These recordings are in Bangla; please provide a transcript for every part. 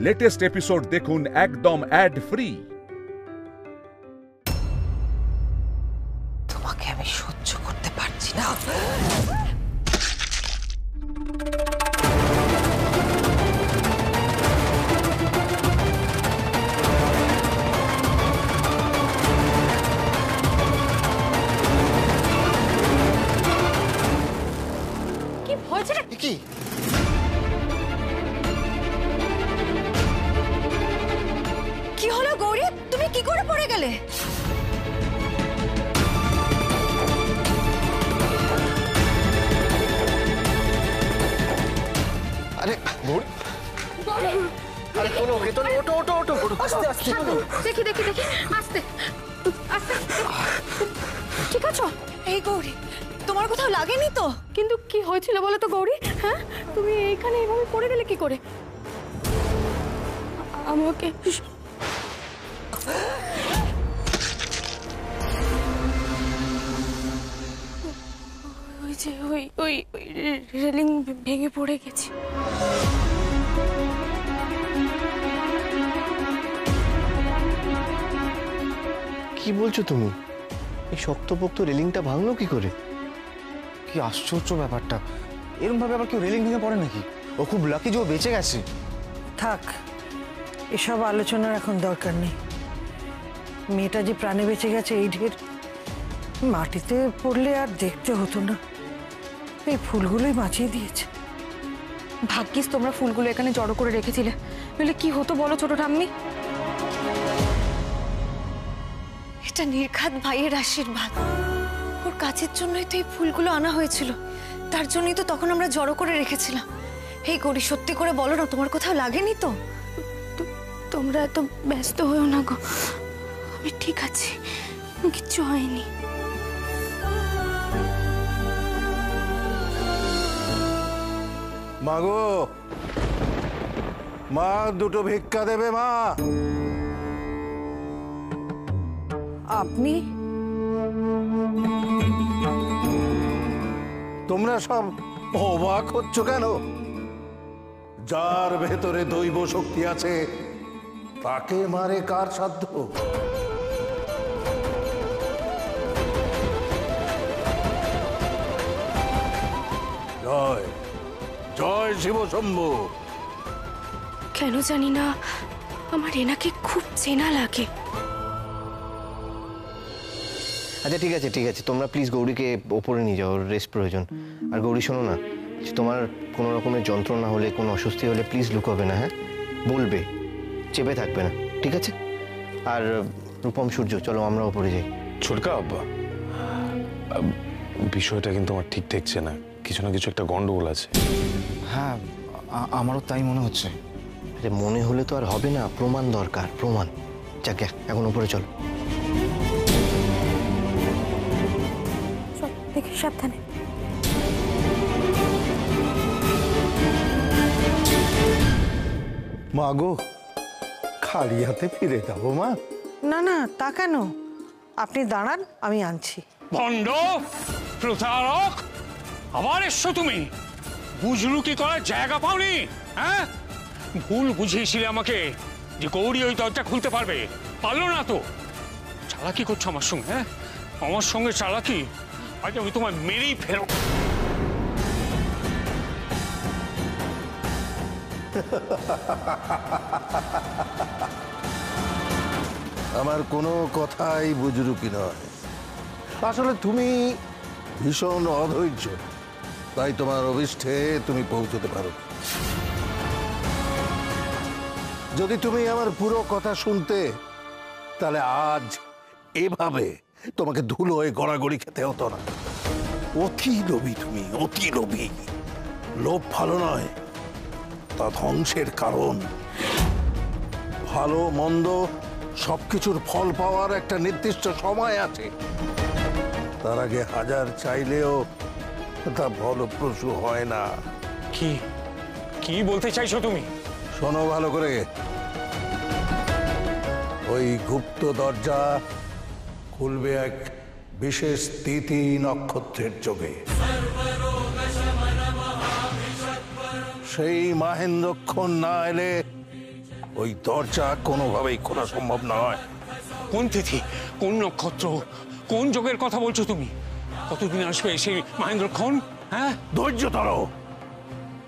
লেটেস্ট এপিসোড দেখুন একদম অ্যাড ফ্রি। তোমাকে আমি সহ্য করতে পারছি না। কি হয়েছে? কি কি হলো গৌরী, তুমি কি করে পড়ে গেলে? আরে গৌরী, আরে তোলো ওকে, তোলো, ওটো ওটো ওটো, আস্তে আস্তে তোলো। দেখি দেখি দেখি, আস্তে আস্তে। ঠিক আছে? এই গৌরী, তোমার কোথাও লাগেনি তো? কিন্তু কি হয়েছিল বলো তো গৌরী? হ্যাঁ, তুমি এইখানে এইভাবে পড়ে গেলে কি করে? আমাকে ওই যে ওই ওই রেলিং ভেঙে পড়ে গেছে। কি বলছো তুমি? এই শক্তপোক্ত রেলিংটা ভাঙলো কি করে? কি আশ্চর্য ব্যাপারটা, এরকম ভাবে আবার কেউ রেলিং ভেঙে পড়ে নাকি? ও খুব লাকি যে ও বেঁচে গেছে। থাক, এসব আলোচনার এখন দরকার নেই। মেয়েটা যে প্রাণে বেঁচে গেছে এই ঢের, মাটিতে পড়লে আর দেখতে হতো না। এই ফুলগুলোই বাঁচিয়ে দিয়েছে। ভাগ্যিস তোমরা ফুলগুলো এখানে জড়ো করে রেখেছিলে, নইলে কি হতো বলো ছোট ঠাম্মি? এটা নির্ঘাত ভাইয়ের আশীর্বাদ। ওর কাজের জন্যই তো এই ফুলগুলো আনা হয়েছিল, তার জন্যই তো তখন আমরা জড়ো করে রেখেছিলাম। এই গৌরী, সত্যি করে বলো না, তোমার কোথাও লাগেনি তো? তোমরা এত ব্যস্ত হয়েও না গো, আমি ঠিক আছি, কিচ্ছু হয়নি। মা গো, মা দুটো ভিক্ষা দেবে মা? আপনি? তোমরা সব অবাক হচ্ছ কেন? যার ভেতরে দৈব শক্তি আছে তাকে মারে কার সাধ্য? জয় জয় শিব শম্ভু। কেন জানি না, আমার এনাকে খুব চেনা লাগে। আচ্ছা ঠিক আছে ঠিক আছে, তোমরা প্লিজ গৌরীকে ওপরে নিয়ে যাও, রেস্ট প্রয়োজন। আর গৌরী শোনো না, তোমার কোনো রকমের যন্ত্রণা হলে, কোনো অস্বস্তি হলে প্লিজ লুকাবে না, হ্যাঁ? বলবে, চেপে থাকবে না, ঠিক আছে? আর রূপম, সূর্য, চলো আমরা ওপরে যাই। ছোটকা, বিষয়টা কিন্তু আমার ঠিক ঠেকছে না, কিছু না কিছু একটা গন্ডগোল আছে। হ্যাঁ, আমারও তাই মনে হচ্ছে। আরে মনে হলে তো আর হবে না, প্রমাণ দরকার, প্রমাণ। যাকে এখন উপরে চলো। দেখি সাবধানে। মা গো, খালি হাতে ফিরে যাবো মা? না না, তা কেন? আপনি দাঁড়ান, আমি আনছি। ভণ্ড, প্রতারক, আবার এসছো তুমি? বুঝলু কি করার জায়গা পাওনি? হ্যাঁ, ভুল বুঝিয়েছিলে আমাকে যে গৌরী ওই দরজা খুলতে পারবে, পারলো না তো। চালাকি করছো আমার সঙ্গে, হ্যাঁ? আমার সঙ্গে চালাকি? আজ আমি তোমায় মেরেই ফেরো। আমার কোনো কথাই বুজরুকি নয়। আসলে তুমি ভীষণ অধৈর্য, তাই তোমার অভিষ্টে তুমি পৌঁছতে পারো। যদি তুমি আমার পুরো কথা শুনতে, তাহলে আজ এভাবে তোমাকে ধুলো হয়ে গড়াগড়ি খেতে হতো না। অতি লোভী তুমি, অতি লোভী। লোভ ভালো নয়, তা ধ্বংসের কারণ। ভালো মন্দ সবকিছুর ফল পাওয়ার একটা নির্দিষ্ট সময় আছে, তার আগে হাজার চাইলেও তা ফলপ্রসূ হয় না। কি কি বলতে চাইছো তুমি? শোনো ভালো করে, ওই গুপ্ত দরজা খুলবে এক বিশেষ তিথি নক্ষত্রের যোগে। সেই মাহেন্দ্রক্ষণ না এলে ওই দরজা কোনোভাবেই খোলা সম্ভব নয়। কোন তিথি, কোন নক্ষত্র, কোন যোগের কথা বলছো তুমি? কতদিন আসবে সেই মহেন্দ্রক্ষণ? হ্যাঁ, ধৈর্য ধরো।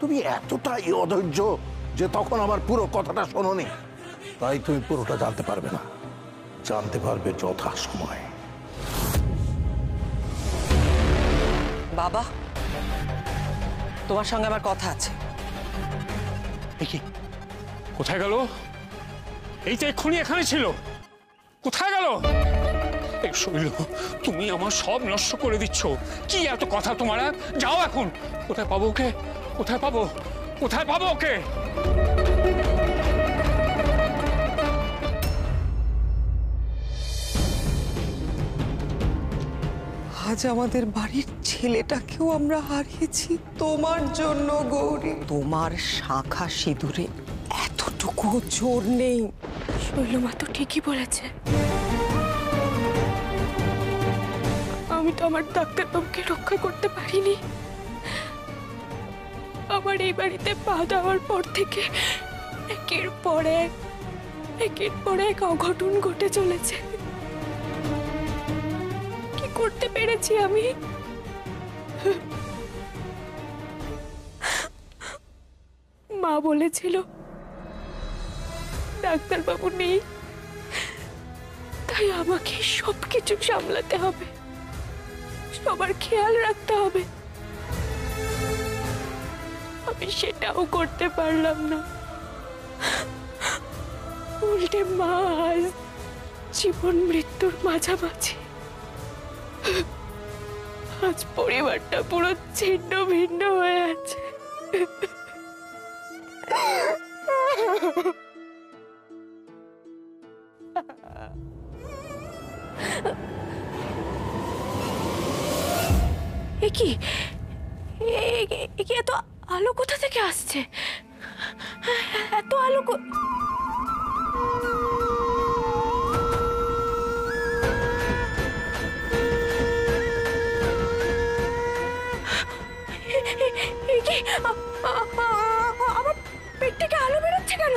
তুমি এতটাই অধৈর্য যে তখন আমার পুরো কথাটা শোনোনি, তাই তুমি পুরোটা জানতে পারবে না। জানতে পারবে যথা সময়। বাবা, তোমার সঙ্গে আমার কথা আছে। কি কোথায় গেল? এই তো এক্ষুনি এখানে ছিল, কোথায় গেল? এই শৈল, তুমি আমার সব নষ্ট করে দিচ্ছ। কি এত কথা তোমার? যাও এখন। কোথায় পাবো ওকে? কোথায় পাবো? কোথায় পাবো ওকে? আজ আমাদের বাড়ির ছেলেটাকেও আমরা হারিয়েছি তোমার জন্য গৌরী। তোমার শাখা সিঁদুরে এতটুকু জোর নেই। শৈলমা তো ঠিকই বলেছে। আমি তো আমার ডাক্তারবাবুকে রক্ষা করতে পারিনি। আমার এই বাড়িতে পা দেওয়ার পর থেকে একের পর এক অঘটন ঘটে চলেছে। কি করতে পেরেছি আমি? মা বলেছিল ডাক্তারবাবু নেই, তাই আমাকে সবকিছু সামলাতে হবে, সবার খেয়াল রাখতে হবে। আমি সেটাও করতে পারলাম না। উল্টে মা আজ জীবন মৃত্যুর মাঝামাঝি। আজ পরিবারটা পুরো ছিন্ন ভিন্ন হয়ে আছে। এত আলো কোথা থেকে আসছে? এত আলো আমার পেট থেকে আলো বেরোচ্ছে কেন?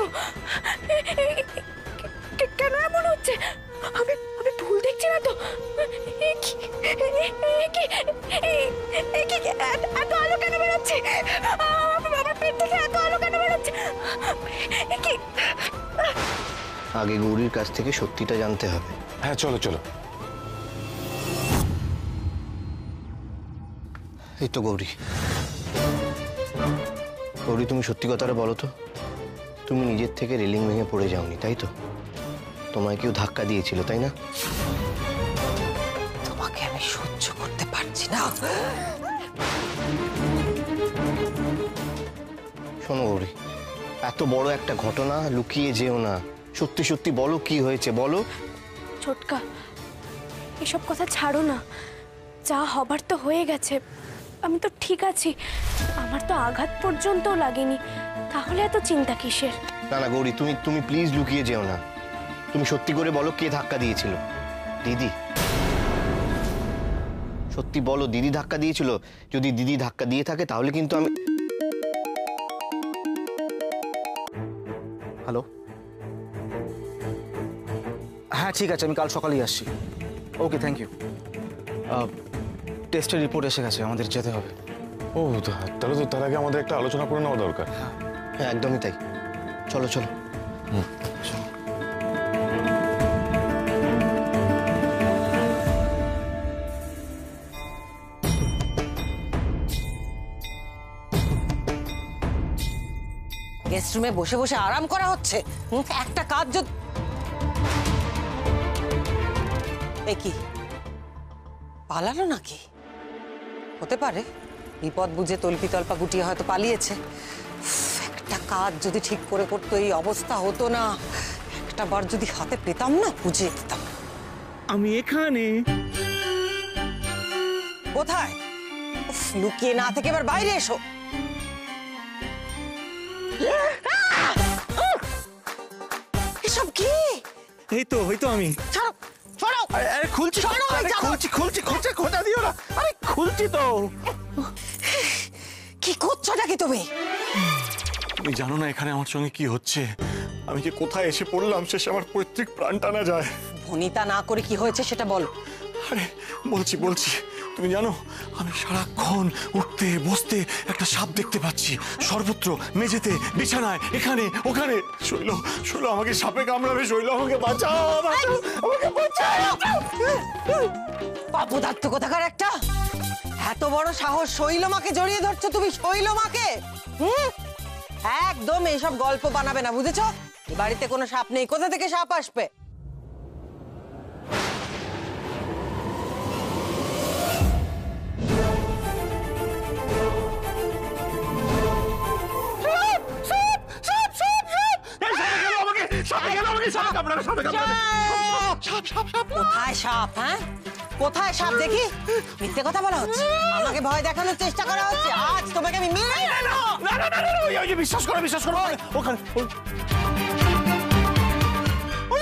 কেন এমন হচ্ছে? আমি ভুল দেখছি না তো? এত আলো কেন বেরোচ্ছে? আমার পেট থেকে এত আলো কেন বেরোচ্ছে? আগে গৌরীর কাছ থেকে সত্যিটা জানতে হবে। হ্যাঁ, চলো চলো। এই তো গৌরী। গৌরী, তুমি সত্যি কথাটা বলো তো, তুমি নিজের থেকে রেলিং ভেঙে পড়ে যাওনি, তাই তো? তোমায় কেউ ধাক্কা দিয়েছিল, তাই না? তোমাকে আমি সহ্য করতে পারছি না। শোনো গৌরী, এত বড় একটা ঘটনা লুকিয়ে যেও না। সত্যি সত্যি বলো, কি হয়েছে বলো। ছোটকা, এসব কথা ছাড়ো না। যা হবার তো হয়ে গেছে। আমি তো ঠিক আছি, আমার তো আঘাত পর্যন্ত লাগেনি, তাহলে এত চিন্তা কিসের? না না গৌরী, তুমি প্লিজ লুকিয়ে যেও না। তুমি সত্যি করে বলো, কে ধাক্কা দিয়েছিল? দিদি? সত্যি বলো, দিদি ধাক্কা দিয়েছিল? যদি দিদি ধাক্কা দিয়ে থাকে তাহলে কিন্তু আমি... হ্যালো, হ্যাঁ ঠিক আছে, আমি কাল সকালেই আসছি। ওকে, থ্যাংক ইউ। টেস্টের রিপোর্ট এসে গেছে, আমাদের যেতে হবে। ও, তাহলে তো তার আগে আমাদের একটা আলোচনা করে নেওয়া দরকার। হ্যাঁ, একদমই তাই। চলো চলো। গেস্ট রুমে বসে বসে আরাম করা হচ্ছে। একটা কাজ যদি... কি পালালো নাকি? হতে পারে, বিপদ বুঝে তল্পি তল্পা গুটিয়ে হয়তো পালিয়েছে। একটা কাজ যদি ঠিক করে করতো এই অবস্থা হতো না। একটা বার যদি হাতে পেতাম না, বুঝিয়ে দিতাম। আমি এখানে। কোথায়? লুকিয়ে না থেকে এবার বাইরে এসো। এসব কি? এই তো আমি। ছাড়ো, ছাড়ো। আরে খুলছি, খুলছি, খোঁচা দিও না। আরে খুলছি তো। কি করছো নাকি তুমি? তুমি জানো না এখানে আমার সঙ্গে কি হচ্ছে? আমি যে কোথায় এসে পড়লাম শেষে আমার পৈতৃক প্রাণ টানা যায়। ভনিতা না করে কি হয়েছে সেটা বলো। আরে বলছি বলছি, তুমি জানো আমি সারাক্ষণ উঠতে বসতে একটা সাপ দেখতে পাচ্ছি, সর্বত্র, মেঝেতে, বিছানায়, এখানে ওখানে। শৈল, শৈল আমাকে সাপে কামড়াবে, শৈল আমাকে বাঁচাও, বাঁচাও, আমাকে বাঁচাও। অপদার্থ কোথাকার একটা! এত বড় সাহস, শৈলমাকে জড়িয়ে ধরছো তুমি, শৈলমাকে! একদম এইসব গল্প বানাবে না, বুঝেছো? এই বাড়িতে কোনো সাপ নেই, কোথা থেকে সাপ আসবে? কোথায় সাপ? হ্যাঁ, কোথায় সাপ দেখি? মিথ্যে কথা বলা হচ্ছে, আমাকে ভয় দেখানোর চেষ্টা করা হচ্ছে। আজ তোমাকে আমি বিশ্বাস করো, বিশ্বাস করো, ওখানে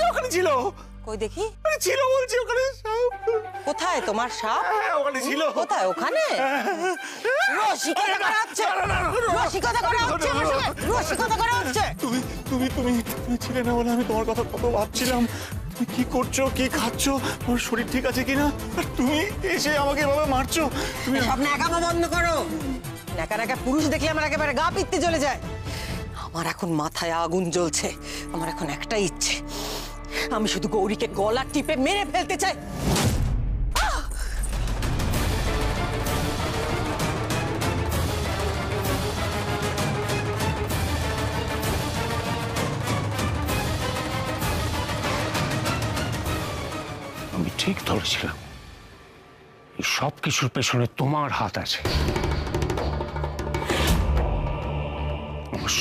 ওখানে ছিল। কই দেখি? ছিল বলছি, ওখানে সাপ। কোথায় তোমার সাপ? ওখানে ছিল। কোথায়? ওখানে? রসিকতা করা হচ্ছে, রসিকতা করা হচ্ছে, রসিকতা করা হচ্ছে। তুমি তুমি তুমি তুমি ছিলে না বলে আমি তোমার কথা কত ভাবছিলাম। তুমি কি করছো, কি খাচ্ছ, তোমার শরীর ঠিক আছে কিনা, আর তুমি এসে আমাকে এভাবে মারছো। তুমি সব ন্যাকামো বন্ধ করো। ন্যাকা ন্যাকা পুরুষ দেখলে আমার একেবারে গা পিত্তে জ্বলে যায়। আমার এখন মাথায় আগুন জ্বলছে। আমার এখন একটাই ইচ্ছে, আমি শুধু গৌরীকে গলা টিপে মেরে ফেলতে চাই। আমি ঠিক ধরেছিলাম, এই সব কিছুর পেছনে তোমার হাত আছে।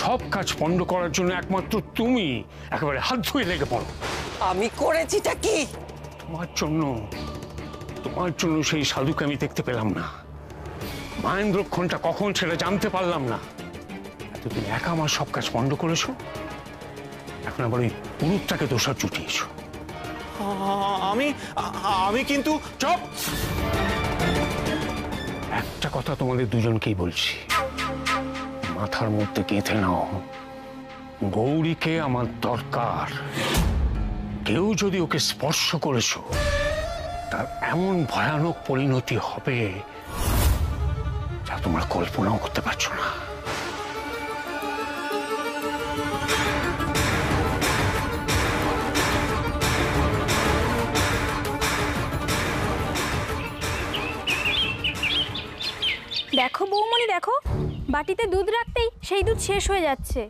সব কাজ পণ্ড করার জন্য একমাত্র তুমি একেবারে হাত ধুয়ে লেগে পড়ো। আমি করেছিটা কি? তোমার জন্য সেই সাধুকে আমি দেখতে পেলাম না, মাহেন্দ্রক্ষণটা কখন সেটা জানতে পারলাম না। এতদিন একা আমার সব কাজ পণ্ড করেছো, এখন আবার ওই পুরুষটাকে দোষার জুটিয়েছো। আমি কিন্তু চুপ! একটা কথা তোমাদের দুজনকেই বলছি, মাথার মধ্যে গেঁথে নাও, গৌরীকে আমার দরকার। কেউ যদি ওকে স্পর্শ করেছো, তার এমন ভয়ানক পরিণতি হবে যা তোমরা কল্পনাও করতে পারছো না। দেখো বৌমণি, দেখো বাটিতে দুধ রাখতেই সেই দুধ শেষ হয়ে যাচ্ছে।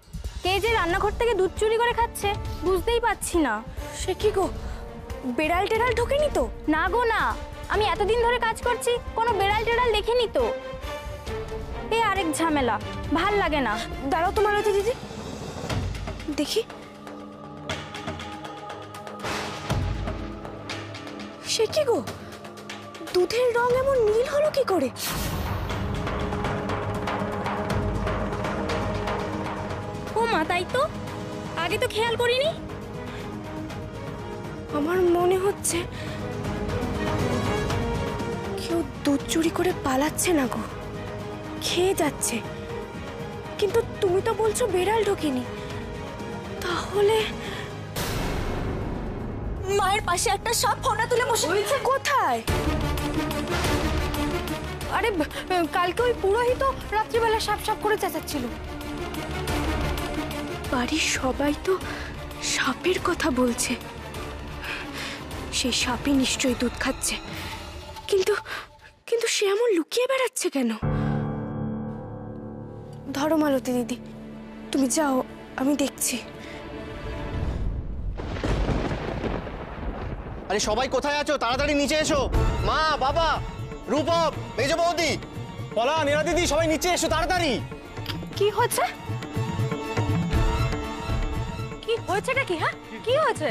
কে যে রান্নাঘর থেকে দুধ চুরি করে খাচ্ছে বুঝতেই পারছি না। সে কি গো, বেড়াল টেড়াল ঢোকেনি তো? না গো না, আমি এতদিন ধরে কাজ করছি, কোনো বেড়াল টেড়াল দেখিনি তো। এ আরেক ঝামেলা, ভাল লাগে না। দাঁড়াও তোমার হতে দিদি, দেখি। সে কি গো, দুধের রং এমন নীল হলো কি করে? ও মা, তাই তো, আগে তো খেয়াল করিনি। আমার মনে হচ্ছে কেউ দুধ চুরি করে পালাচ্ছে না গো, খেয়ে যাচ্ছে। কিন্তু তুমি তো বলছো বেড়াল ঢোকেনি, তাহলে মায়ের পাশে একটা সাপ ফোনা তুলে বসে রয়েছে। কোথায়? আরে কালকে ওই পুরোহিত রাত্রিবেলা সাপ সাপ করে চেঁচাচ্ছিল। বাড়ির সবাই তো সাপের কথা বলছে, সেই সাপই নিশ্চয়ই দুধ খাচ্ছে। কিন্তু কিন্তু সে এমন লুকিয়ে বেড়াচ্ছে কেন? ধরো মালতী দিদি, তুমি যাও, আমি দেখছি। আরে সবাই কোথায় আছো, তাড়াতাড়ি নিচে এসো। মা, বাবা, রূপক, মেজ বৌদি, পলা, নীরা দিদি, সবাই নিচে এসো তাড়াতাড়ি। কি হচ্ছে? কি হয়েছেটা কি? হ্যাঁ, কি হয়েছে?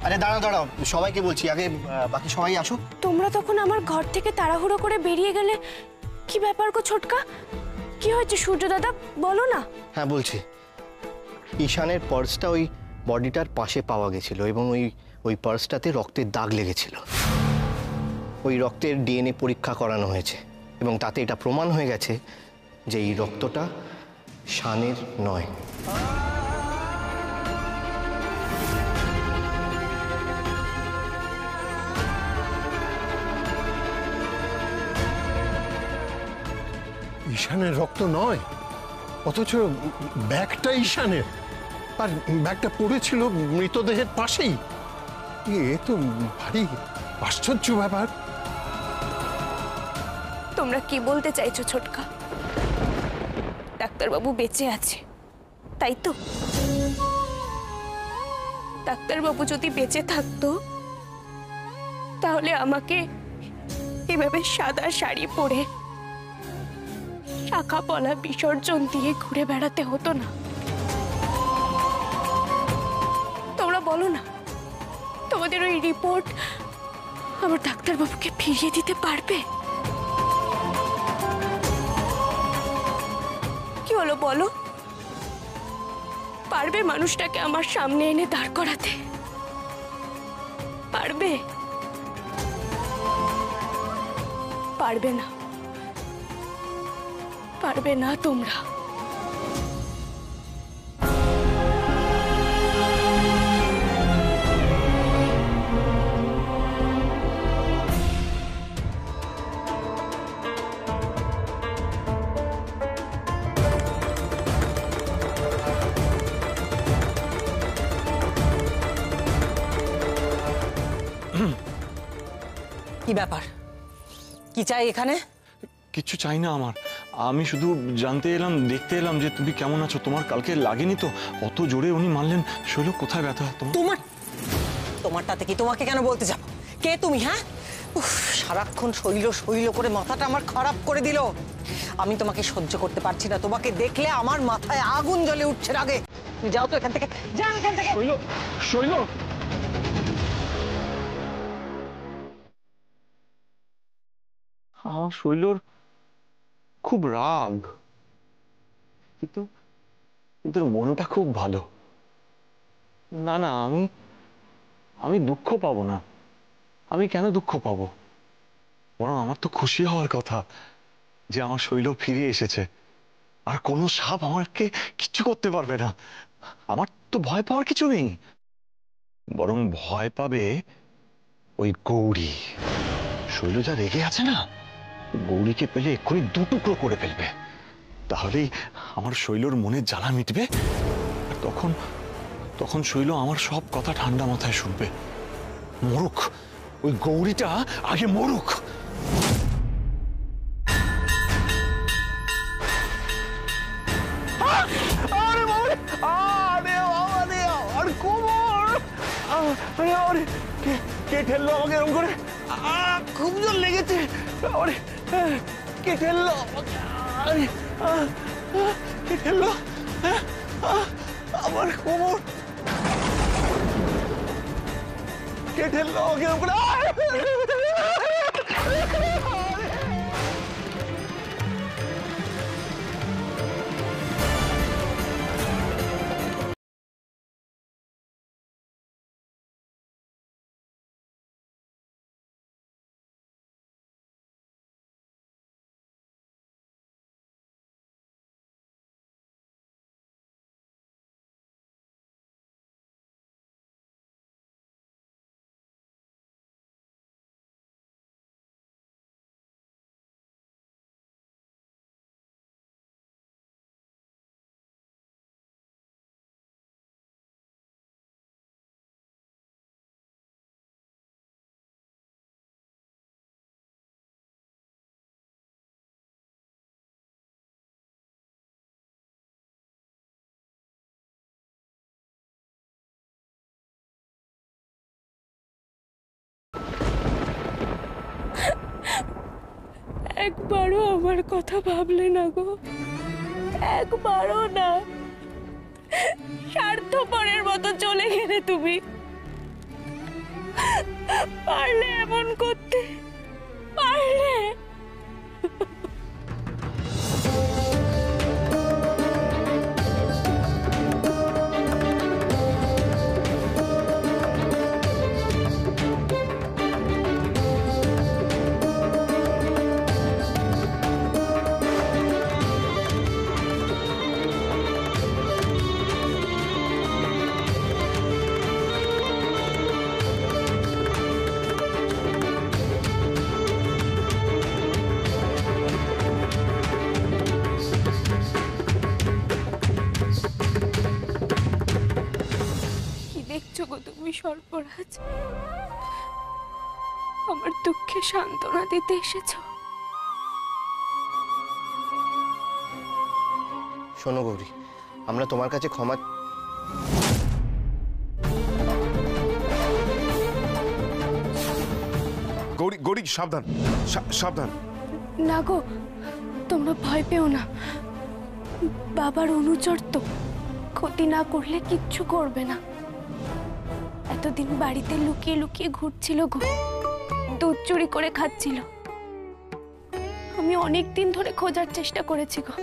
আরে দাঁড়াও দাঁড়াও, সবাইকে বলছি, আগে বাকি সবাই আসো। তোমরা তখন আমার ঘর থেকে তাড়াহুড়ো করে বেরিয়ে গেলে, কি ব্যাপার গো ছোটকা? কি হয়েছে সূর্য দাদা, বলো না। হ্যাঁ বলছি, ঈশানের পার্সটা ওই বডিটার পাশে পাওয়া গেছিল এবং ওই পার্সটাতে রক্তের দাগ লেগেছিল। ওই রক্তের ডিএনএ পরীক্ষা করানো হয়েছে এবং তাতে এটা প্রমাণ হয়ে গেছে যে এই রক্তটা শানের নয়। ঈশানের রক্ত নয়, অথচ ব্যাগটা ঈশানের, আর ব্যাগটা পড়েছিল মৃতদেহের পাশেই। এ তো ভারী আশ্চর্য ব্যাপার। তোমরা কি বলতে চাইছো ছোটকা? ডাক্তারবাবু বেঁচে আছে, তাই তো? ডাক্তারবাবু যদি বেঁচে থাকতো তাহলে আমাকে এভাবে সাদা শাড়ি পরে শাখা পলা বিসর্জন দিয়ে ঘুরে বেড়াতে হতো না। তোমরা বলো না, তোমাদের ওই রিপোর্ট আমার ডাক্তারবাবুকে ফিরিয়ে দিতে পারবে? কি হলো বলো, পারবে মানুষটাকে আমার সামনে এনে দাঁড় করাতে? পারবে? পারবে না, পারবে না তোমরা। কি ব্যাপার? কি চাই এখানে? কিচ্ছু চাই না আমার, আমি শুধু জানতে এলাম, দেখতে এলাম যে তুমি কেমন আছো। তোমার কালকে লাগেনি তো? অত জোরে উনি মারলেন। শৈল, কোথায় ব্যথা তোমার? তোমারটাতে কি? তোমাকে কেন বলতে যাব? কে তুমি? হ্যাঁ, সারাক্ষণ শৈল শৈল করে মাথাটা আমার খারাপ করে দিল। আমি তোমাকে সহ্য করতে পারছি না। তোমাকে দেখলে আমার মাথায় আগুন জ্বলে উঠছে রাগে। তুমি যাও তো এখান থেকে, যাও এখান থেকে। শৈল, শৈল, আমার শৈলর খুব রাগ, কিন্তু মনটা খুব ভালো। না না, আমি দুঃখ পাবো না। আমি কেন দুঃখ পাবো? বরং আমার তো খুশি হওয়ার কথা যে আমার শৈল ফিরে এসেছে, আর কোনো সাপ আমাকে কিচ্ছু করতে পারবে না। আমার তো ভয় পাওয়ার কিছু নেই, বরং ভয় পাবে ওই গৌরী। শৈল যা রেগে আছে না, গৌরীকে পেলে এক্ষুনি দুটুকরো করে ফেলবে। তাহলেই আমার শৈলর মনের জ্বালা মিটবে, আর তখন শৈল আমার সব কথা ঠান্ডা মাথায় শুনবে। মরুক, ওই গৌরীটা আগে মরুক। কে ঠেললো আমাকে এরকম করে? খুব জোর লেগেছে। কে ঠেললো? কে ঠেললো? আমার কোমর। কে ঠেললো আমাকে এরকম করে? একবারও আমার কথা ভাবলে না গো, একবারও না। স্বার্থপরের মতো চলে গেলে তুমি। পারলে এমন করতে, পারলে। করছো গো তুমি সর্বরাজ? আমার দুঃখে সান্ত্বনা দিতে এসেছো? শোনো গৌরী, আমরা তোমার কাছে ক্ষমা গৌরী গৌরী সাবধান সাবধান। না গো, তোমরা ভয় পেও না। বাবার অনুচর তো, ক্ষতি না করলে কিচ্ছু করবে না। এতদিন বাড়িতে লুকিয়ে লুকিয়ে ঘুরছিল গো, দুধ চুরি করে খাচ্ছিল। আমি অনেক দিন ধরে খোঁজার চেষ্টা করেছি গো,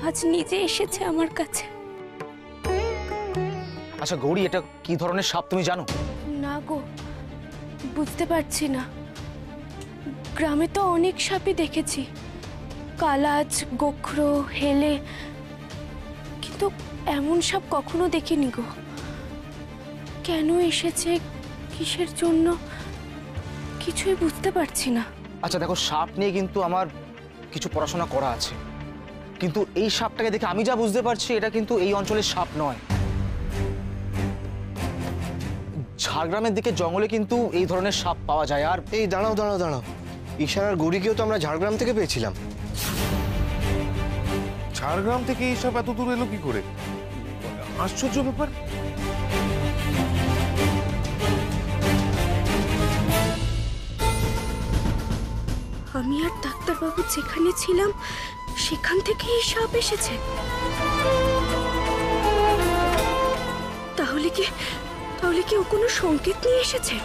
আজ নিজে এসেছে আমার কাছে। আচ্ছা গৌরী, এটা কি ধরনের সাপ তুমি জানো? না গো, বুঝতে পারছি না। গ্রামে তো অনেক সাপই দেখেছি, কালাজ, গোখরো, হেলে, কিন্তু এমন সাপ কখনো দেখিনি গো। কেন এসেছে, কিসের জন্য, কিছুই বুঝতে পারছি না। আচ্ছা দেখো, সাপ নিয়ে কিন্তু আমার কিছু পড়াশোনা করা আছে, কিন্তু এই সাপটাকে দেখে আমি যা বুঝতে পারছি এটা কিন্তু এই অঞ্চলের সাপ নয়। ঝাড়গ্রামের দিকে জঙ্গলে কিন্তু এই ধরনের সাপ পাওয়া যায়। আর এই দাঁড়াও দাঁড়াও দাঁড়াও, ঈশান আর গৌরীকেও তো আমরা ঝাড়গ্রাম থেকে পেয়েছিলাম। ঝাড়গ্রাম থেকে এইসব এত দূর এলো কি করে? আশ্চর্য ব্যাপার। আমি আর ডাক্তারবাবু যেখানে ছিলাম সেখান থেকে এই সাপ এসেছে। তাহলে কি ও কোনো সংকেত নিয়ে এসেছে?